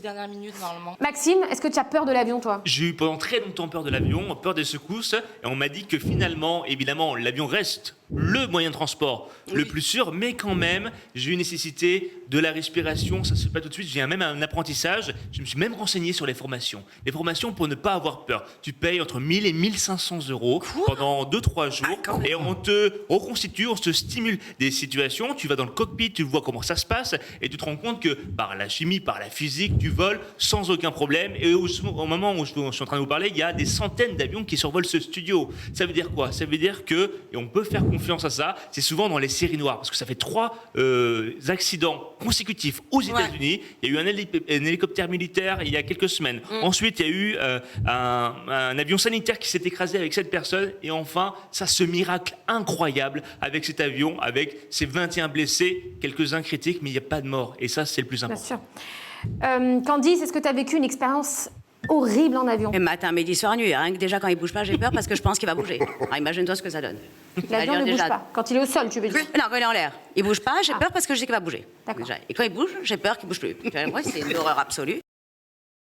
dernières minutes, normalement. Maxime, est-ce que tu as peur de l'avion, toi? J'ai eu pendant très longtemps peur de l'avion, peur des secousses, et on m'a dit que finalement, évidemment, l'avion reste le moyen de transport le plus sûr, mais quand même, j'ai eu une nécessité de la respiration, ça se fait pas tout de suite, j'ai même un apprentissage, je me suis même renseigné sur les formations. Les formations pour ne pas avoir peur. Tu payes entre 1000 et 1500 euros pendant 2-3 jours, et on te reconstitue, on te stimule des situations, tu vas dans le cockpit, tu vois comment ça se passe, et tu te rends compte que par la chimie, par la physique, tu voles sans aucun problème, et au moment où je suis en train de vous parler, il y a des centaines d'avions qui survolent ce studio. Ça veut dire quoi? Ça veut dire que, et on peut faire confiance à ça, c'est souvent dans les séries noires, parce que ça fait 3 accidents consécutifs aux États-Unis. Il y a eu un hélicoptère militaire il y a quelques semaines. Ensuite, il y a eu un avion sanitaire qui s'est écrasé avec 7 personnes. Et enfin, ça, ce miracle incroyable avec cet avion, avec ses 21 blessés, quelques-uns critiques, mais il n'y a pas de mort. Et ça, c'est le plus important. Bien sûr. Candice, est-ce que tu as vécu une expérience horrible en avion? Et matin, midi, soir, nuit. Rien que déjà, quand il bouge pas, j'ai peur parce que je pense qu'il va bouger. Alors, imagine-toi ce que ça donne. L'avion ne bouge pas. Quand il est au sol, tu veux dire? Non, quand il est en l'air. Il bouge pas, j'ai peur parce que je sais qu'il va bouger. D'accord. Et quand il bouge, j'ai peur qu'il bouge plus. Moi, c'est une horreur absolue.